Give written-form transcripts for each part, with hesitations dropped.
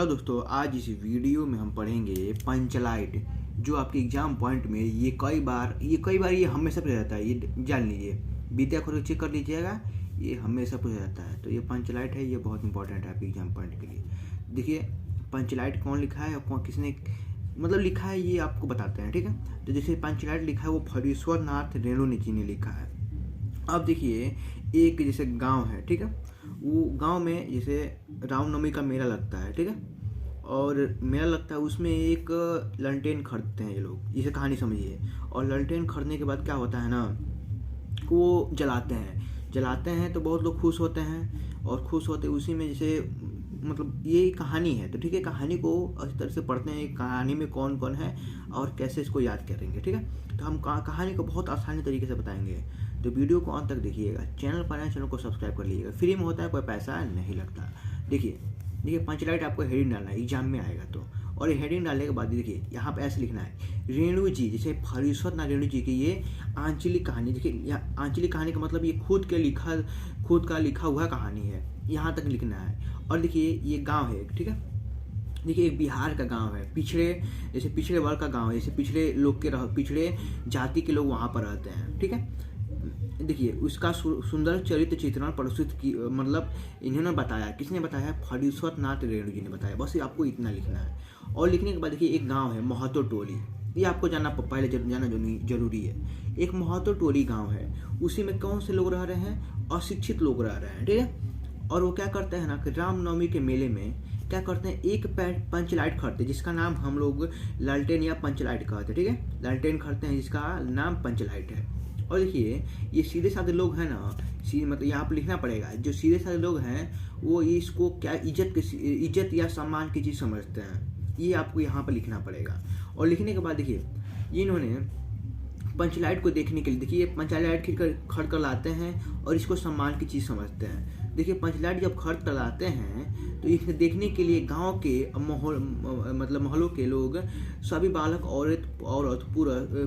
Hello दोस्तों, आज इस वीडियो में हम पढ़ेंगे पंचलाइट। जो आपके एग्जाम पॉइंट में ये कई बार ये हमेशा पूछा जाता है। ये जान लीजिए, विद्या को चेक कर लीजिएगा, ये हमेशा पूछा जाता है। तो ये पंचलाइट है, ये बहुत इंपॉर्टेंट है आपके एग्जाम पॉइंट के लिए। देखिए पंचलाइट कौन लिखा है और कौन किसने लिखा है, ये आपको बताते हैं, ठीक है। तो जैसे पंचलाइट लिखा है वो फरीश्वर नाथ रेणु जी ने लिखा है। अब देखिए एक जैसे गांव है, ठीक है, वो गांव में जैसे रामनवमी का मेला लगता है, ठीक है, और मेला लगता है उसमें एक ललटेन खरीदते हैं ये लोग, इसे कहानी समझिए। और ललटेन खरीदने के बाद क्या होता है ना, वो जलाते हैं तो बहुत लोग खुश होते हैं, और खुश होते उसी में जैसे ये कहानी है। तो ठीक है, कहानी को इस तरह से पढ़ते हैं, कहानी में कौन कौन है और कैसे इसको याद करेंगे, ठीक है। तो हम कहानी को बहुत आसानी तरीके से बताएंगे, तो वीडियो को अंत तक देखिएगा। चैनल पर आए, चैनल को सब्सक्राइब कर लीजिएगा, फ्री में होता है, कोई पैसा नहीं लगता। देखिए पंचलाइट आपको हेडिंग डालना है, एग्जाम में आएगा तो। और ये हेडिंग डालने के बाद देखिए यहाँ पे ऐसे लिखना है, रेणु जी, जैसे फरीश्वर नाथ रेणु जी की ये आंचलिक कहानी। देखिए आंचलिक कहानी का मतलब ये खुद का लिखा हुआ कहानी है, यहाँ तक लिखना है। और देखिए ये गांव है, ठीक है, देखिए एक बिहार का गांव है, पिछड़े वर्ग का गांव है, जैसे पिछड़े जाति के लोग वहाँ पर रहते हैं, ठीक है। देखिए उसका सुंदर चरित्र चित्रण प्रस्तुत की, इन्होंने बताया, किसने बताया? फरीश्वर नाथ रेणु जी ने बताया। बस ये आपको इतना लिखना है। और लिखने के बाद देखिए एक गांव है महतो टोली, ये आपको जाना जरूरी है। एक महतो टोली गांव है, उसी में कौन से लोग रह रहे हैं? अशिक्षित लोग रह रहे हैं, ठीक है। और वो क्या करते हैं ना कि रामनवमी के मेले में क्या करते हैं, एक पंचलाइट खरीदते हैं, जिसका नाम हम लोग लालटेन या पंचलाइट कहते हैं, ठीक है। लालटेन खरीदते हैं जिसका नाम पंचलाइट है। और देखिए ये सीधे साधे लोग हैं ना, यहाँ पर लिखना पड़ेगा, जो सीधे साधे लोग हैं वो इसको क्या इज्जत या सम्मान की चीज़ समझते हैं, ये आपको यहाँ पर लिखना पड़ेगा। और लिखने के बाद देखिए इन्होंने पंचलाइट को देखने के लिए, देखिए पंचलाइट खरीद कर लाते हैं और इसको सम्मान की चीज़ समझते हैं। देखिए पंचलाइट जब खरीद कर लाते हैं तो इसे देखने के लिए गांव के मोहल्लों के लोग, सभी बालक औरत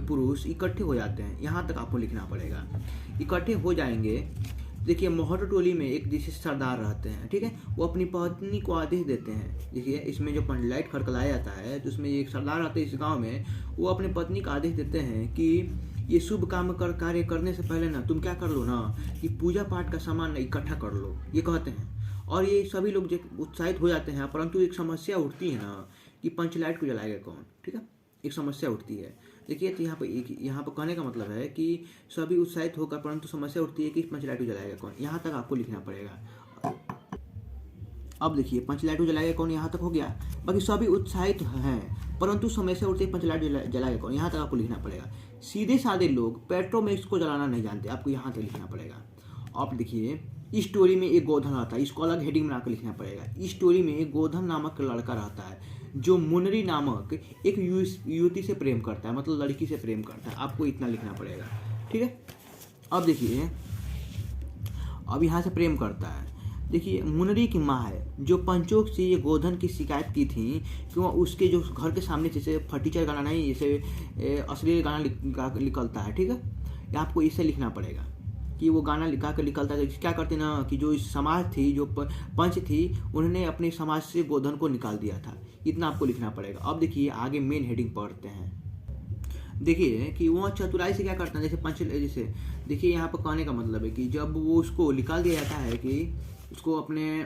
पुरुष इकट्ठे हो जाते हैं। यहाँ तक आपको लिखना पड़ेगा, इकट्ठे हो जाएंगे। देखिए मोहल्ला टोली में एक जैसे सरदार रहते हैं, ठीक है, वो अपनी पत्नी को आदेश देते हैं। देखिए इसमें जो पंचलाइट खरीद कर लाया जाता है तो उसमें एक सरदार रहते हैं इस गाँव में, वो अपनी पत्नी को आदेश देते हैं कि ये शुभ कार्य करने से पहले ना तुम क्या कर लो ना कि पूजा पाठ का सामान इकट्ठा कर लो, ये कहते हैं। और ये सभी लोग उत्साहित हो जाते हैं, परंतु एक समस्या उठती है ना कि पंचलाइट को जलाएगा कौन, ठीक है, एक समस्या उठती है। देखिए तो यहाँ पर कहने का मतलब है कि सभी उत्साहित होकर, परंतु समस्या उठती है कि पंचलाइट को जलाएगा कौन, यहाँ तक आपको लिखना पड़ेगा। अब देखिए पंचलाइट को जलाएगा कौन, यहाँ तक हो गया। बाकी सभी उत्साहित हैं परंतु समस्या उठती है पंचलाइट जलाएगा कौन, यहाँ तक आपको लिखना पड़ेगा। सीधे साधे लोग पेट्रोमैक्स को जलाना नहीं जानते, आपको यहाँ तक लिखना पड़ेगा। अब देखिए इस स्टोरी में एक गोधन रहता है, इसको अलग हेडिंग बनाकर लिखना पड़ेगा। इस स्टोरी में एक गोधन नामक लड़का रहता है जो मुनरी नामक एक युवती से प्रेम करता है, लड़की से प्रेम करता है, आपको इतना लिखना पड़ेगा, ठीक है। अब देखिए अब यहाँ से प्रेम करता है। देखिए मुनरी की माँ है जो पंचों से ये गोधन की शिकायत की थी कि वह उसके जो घर के सामने जैसे फटीचर गाना नहीं, जैसे अश्लील गाना निकलता है, ठीक है, ये आपको इसे लिखना पड़ेगा कि वो गाना गा कर निकलता है। क्या करते ना कि जो समाज थी, जो पंच थी, उन्होंने अपने समाज से गोधन को निकाल दिया था, इतना आपको लिखना पड़ेगा। अब देखिए आगे मेन हेडिंग पढ़ते हैं। देखिए कि वह चतुराई से क्या करता है, जैसे देखिए यहाँ पर कहने का मतलब है कि जब वो उसको निकाल दिया जाता है, कि उसको अपने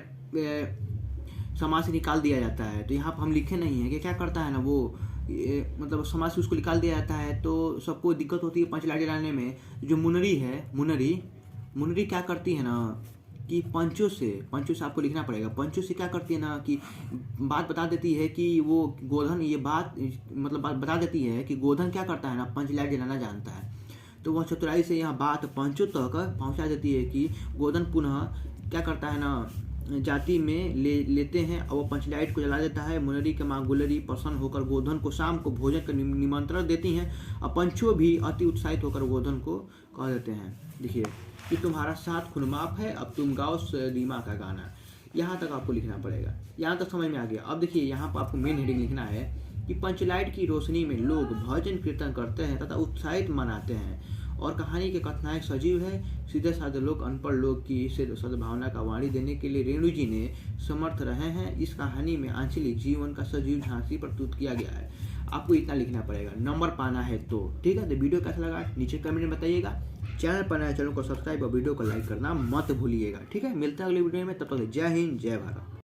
समाज से निकाल दिया जाता है, तो यहाँ पर हम लिखे नहीं है कि क्या करता है ना वो, समाज से उसको निकाल दिया जाता है तो सबको दिक्कत होती है पंचलाइट जलाने में। जो मुनरी है, मुनरी क्या करती है ना कि पंचों से आपको लिखना पड़ेगा, पंचों से क्या करती है ना कि बात बता देती है कि वो गोधन, ये बात बता देती है कि गोधन क्या करता है ना, पंचलाइट जलाना जानता है। तो वह चतुराई से यहाँ बात पंचों तक पहुँचा देती है कि गोधन पुनः क्या करता है ना, जाति में लेते हैं और वो पंचलाइट को जला देता है। मुनरी के माँ गुलरी प्रसन्न होकर गोधन को शाम को भोजन का निमंत्रण देती हैं, और पंचों भी अति उत्साहित होकर गोधन को कह देते हैं, देखिए कि तुम्हारा साथ खून माफ है, अब तुम गाओ रीमा का गाना। यहाँ तक आपको लिखना पड़ेगा, यहाँ तक समझ में आ गया। अब देखिए यहाँ पर आपको मेन हेडिंग लिखना है कि पंचलाइट की रोशनी में लोग भजन कीर्तन करते हैं तथा उत्साहित मनाते हैं, और कहानी के कथनायक सजीव है। सीधे साधे लोग, अनपढ़ लोग की इसे सद्भावना का वाणी देने के लिए रेणु जी ने समर्थ रहे हैं। इस कहानी में आंचलिक जीवन का सजीव झांसी प्रस्तुत किया गया है। आपको इतना लिखना पड़ेगा, नंबर पाना है तो। ठीक है, तो वीडियो कैसा लगा नीचे कमेंट में बताइएगा। चैनल पर नया, चैनल को सब्सक्राइब और वीडियो को लाइक करना मत भूलिएगा। ठीक है, मिलते हैं अगले वीडियो में, तब तक जय हिंद जय भारत।